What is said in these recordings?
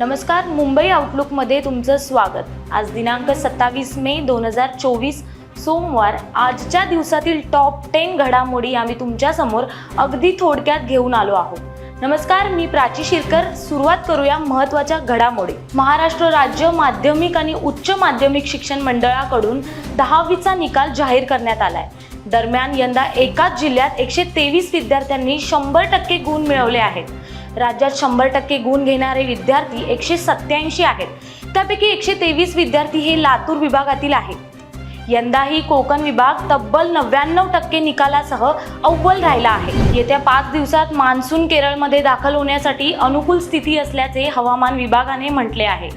नमस्कार, मुंबई आउटलुकमध्ये तुमचं स्वागत। आज दिनांक 27 मे 2024 सोमवार। आजच्या दिवसातील टॉप 10 घडामोडी आम्ही तुमच्या समोर अगदी थोडक्यात घेऊन आलो आहोत। नमस्कार, मी प्राची शिरकर। सुरुवात करूया महत्त्वाच्या घडामोडी। महाराष्ट्र राज्य माध्यमिक आणि उच्च माध्यमिक शिक्षण मंडळाकडून 10वीचा निकाल जाहीर करण्यात आलाय। दरम्यान यंदा एकाच जिल्ह्यात 123 विद्यार्थ्यांनी 100% गुण मिळवले आहेत। राज्यात 100% गुण घेणारे विद्यार्थी 187 आहेत। त्यापैकी 123 विद्यार्थी हे लातूर विभागातील आहेत। यंदाही कोकण विभाग तब्बल 99% निकालासह अव्वल राहिला आहे। येत्या 5 दिवसात मान्सून केरळमध्ये दाखल होण्यासाठी अनुकूल स्थिती असल्याचे हवामान विभागाने म्हटले आहे।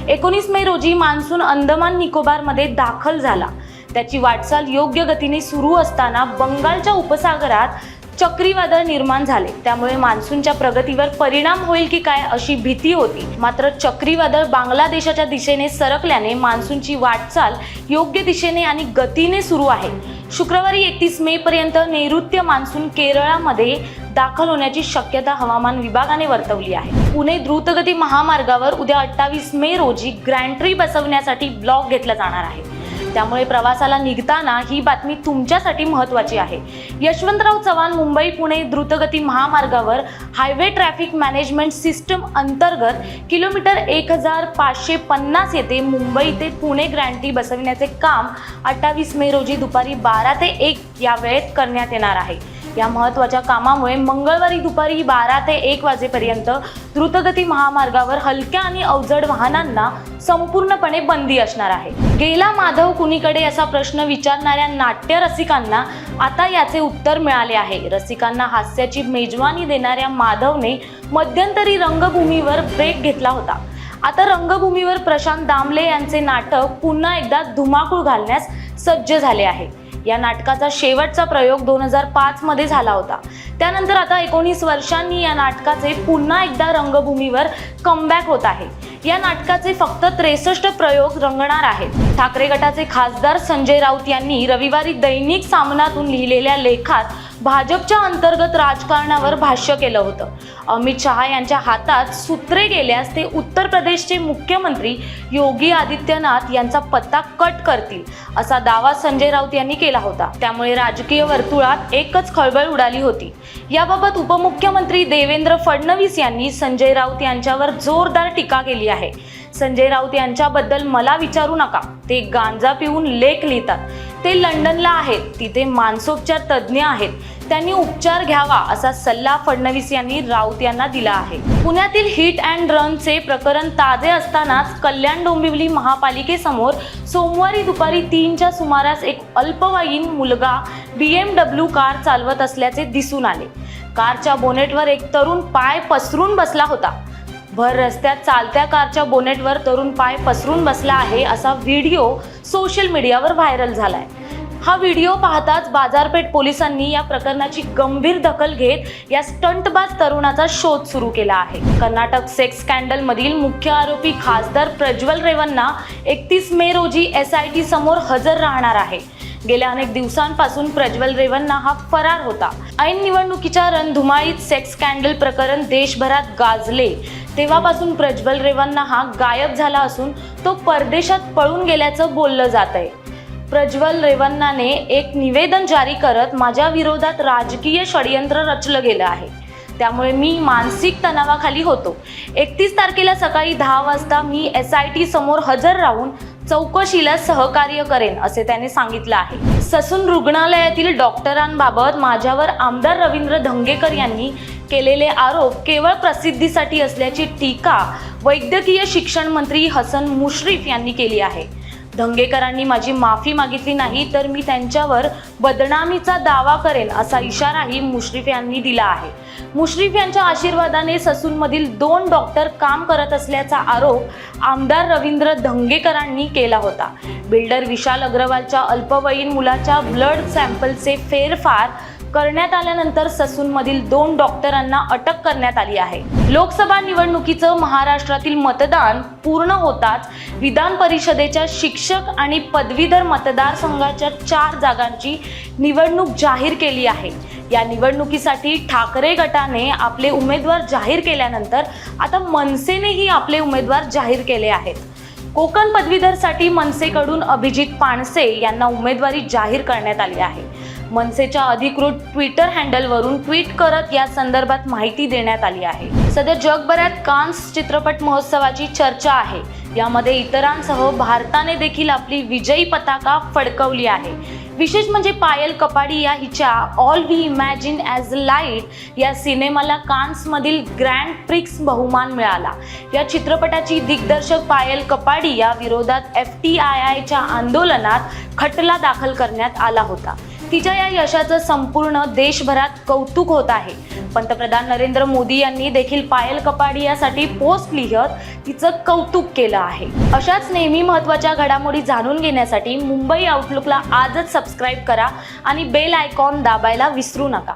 19 मे रोजी मान्सून अंदमान निकोबारमध्ये दाखल झाला। त्याची वाटचाल योग्य गतीने सुरू असताना बंगालच्या उपसागरात चक्रीवादळ निर्माण झाले। त्यामुळे मान्सूनच्या प्रगतीवर परिणाम होईल की काय अशी भीती होती। मात्र चक्रीवादळ बांगलादेशाच्या दिशेने सरकल्याने मान्सूनची वाटचाल योग्य दिशेने आणि गतीने सुरू आहे। शुक्रवारी 31 मे पर्यंत नैऋत्य मान्सून केरळमध्ये दाखल होण्याची शक्यता हवामान विभागाने वर्तवली आहे। पुणे द्रुतगती महामार्गावर उद्या 28 मे रोजी ग्रँट्री बसवण्यासाठी ब्लॉक घेतला जाणार आहे। त्यामुळे प्रवासाला निघताना ही बातमी तुमच्यासाठी महत्त्वाची आहे। यशवंतराव चव्हाण मुंबई पुणे द्रुतगती महामार्गावर हायवे ट्रॅफिक मॅनेजमेंट सिस्टम अंतर्गत किलोमीटर 1550 येथे मुंबई ते पुणे ग्रँट्री बसविण्याचे काम 28 मे रोजी दुपारी 12 ते 1 या वेळेत करण्यात येणार आहे। या महत्त्वाच्या कामामुळे मंगळवारी दुपारी 12 ते 1 वाजेपर्यंत द्रुतगती महामार्गावर हलक्या आणि अवजड वाहनांना संपूर्णपणे बंदी असणार आहे। गेला माधव कुणीकडे असा प्रश्न विचारणाऱ्या नाट्य रसिकांना आता याचे उत्तर मिळाले आहे। रसिकांना हास्याची मेजवानी देणाऱ्या माधवने मध्यंतरी रंगभूमीवर ब्रेक घेतला होता। आता रंगभूमीवर प्रशांत दामले यांचे नाटक पुन्हा एकदा धुमाकूळ घालण्यास सज्ज झाले आहे। या नाटकाचा शेवटचा प्रयोग 2005 मध्ये झाला होता। त्यानंतर आता 19 वर्षांनी या नाटकाचे पुन्हा एकदा रंगभूमीवर कमबॅक होत आहे। या नाटकाचे फक्त 63 प्रयोग रंगणार आहेत। ठाकरे गटाचे खासदार संजय राऊत यांनी रविवारी दैनिक सामनातून लिहिलेल्या लेखात भाजपच्या अंतर्गत राजकारणावर भाष्य केलं होतं। अमित शहा यांच्या हातात सूत्रे गेल्यास ते उत्तर प्रदेशचे मुख्यमंत्री योगी आदित्यनाथ यांचा पत्ता कट करतील असा दावा संजय राऊत यांनी केला होता। त्यामुळे राजकीय वर्तुळात एकच खळबळ उडाली होती। याबाबत उपमुख्यमंत्री देवेंद्र फडणवीस यांनी संजय राऊत यांच्यावर जोरदार टीका केली आहे। संजय राऊत यांच्याबद्दल मला विचारू नका, ते गांजा पिऊन लेख लिहितात। ते लंडनला आहेत, तिथे मानसोपचार तज्ज्ञ आहेत, त्यांनी उपचार घ्यावा असा सल्ला फडणवीस यांनी राऊत यांना दिला आहे। पुण्यातील हिट अँड रनचे प्रकरण ताजे असतानाच कल्याण डोंबिवली महापालिकेसमोर सोमवारी दुपारी 3च्या सुमारास एक अल्पवयीन मुलगा BMW कार चालवत असल्याचे दिसून आले। कारच्या बोनेटवर एक तरुण पाय पसरून बसला होता। भर रस्त्यात चालत्या कारच्या बोनेटवर तरुण पाय पसरून बसला आहे असा व्हिडिओ सोशल मीडियावर व्हायरल झालाय। हा व्हिडिओ पाहताच बाजारपेठ पोलिसांनी या प्रकरणाची गंभीर दखल घेत या स्टंटबाज तरुणाचा शोध सुरू केला आहे। कर्नाटक सेक्स स्कॅन्डल मधील मुख्य आरोपी खासदार प्रज्वल रेवन्ना 31 मे रोजी SIT समोर हजर राहणार आहे। गेल्या अनेक दिवसांपासून प्रज्वल रेवन्ना हा फरार होता। ऐन निवडणुकीच्या रणधुमाळीत सेक्स स्कॅन्डल प्रकरण देशभरात गाजले तेव्हापासून प्रज्वल रेवन्ना हा गायब झाला असून तो परदेशात पळून गेल्याचं बोललं जात आहे। प्रज्वल रेवन्नाने एक निवेदन जारी करत माझ्या विरोधात राजकीय षडयंत्र रचलं गेलं आहे, त्यामुळे मी मानसिक तणावाखाली होतो। 31 तारखेला सकाळी 10 वाजता मी SIT समोर हजर राहून चौकशीला सहकार्य करेन असे त्याने सांगितलं आहे। ससून रुग्णालयातील डॉक्टरांबाबत माझ्यावर आमदार रवींद्र धंगेकर यांनी केलेले आरोप केवळ प्रसिद्धीसाठी असल्याची टीका वैद्यकीय शिक्षण मंत्री हसन मुश्रीफ यांनी केली आहे। धंगेकरांनी माझी माफी मागितली नाही तर मी त्यांच्यावर बदनामीचा दावा करेन असा इशाराही मुश्रीफ यांनी दिला आहे। मुश्रीफ यांच्या आशीर्वादाने ससूनमधील 2 डॉक्टर काम करत असल्याचा आरोप आमदार रवींद्र धंगेकरांनी केला होता। बिल्डर विशाल अग्रवालच्या अल्पवयीन मुलाच्या ब्लड सॅम्पलचे फेरफार करण्यात आल्यानंतर ससूनमधील 2 डॉक्टरांना अटक करण्यात आली आहे। लोकसभा निवडणुकीचं महाराष्ट्रातील मतदान पूर्ण होताच विधान परिषदेच्या शिक्षक आणि पदवीधर मतदारसंघाच्या 4 जागांची निवडणूक जाहीर केली आहे। या निवडणुकीसाठी ठाकरे गटाने आपले उमेदवार जाहीर केल्यानंतर आता मनसेनेही आपले उमेदवार जाहीर केले आहेत. कोकण पदवीधरसाठी मनसेकडून अभिजित पानसे यांना उमेदवारी जाहीर करण्यात आली आहे. मनसेच्या अधिकृत ट्विटर हँडलवरून ट्विट करत या संदर्भात माहिती देण्यात आली आहे. सध्या जगभरात कान्स चित्रपट महोत्सवाची चर्चा आहे. यामध्ये इतरांसह भारताने देखील आपली विजयी पताका फडकवली आहे. विशेष म्हणजे पायल कपाडी या हिच्या all we imagine as light या सिनेमाला कान्समधील ग्रँड प्रिक्स बहुमान मिळाला. या चित्रपटाची दिग्दर्शक पायल कपाडी या विरोधात FTIIच्या आंदोलनात खटला दाखल करण्यात आला होता. तिच्या या यशाचं संपूर्ण देशभरात कौतुक होत आहे. पंतप्रधान नरेंद्र मोदी यांनी देखील पायल कपाडी यासाठी पोस्ट लिहत तिचं कौतुक केलं आहे. अशाच नेहमी महत्त्वाच्या घडामोडी जाणून घेण्यासाठी मुंबई आउटलुकला आजच सबस्क्राईब करा आणि बेल आयकॉन दाबायला विसरू नका.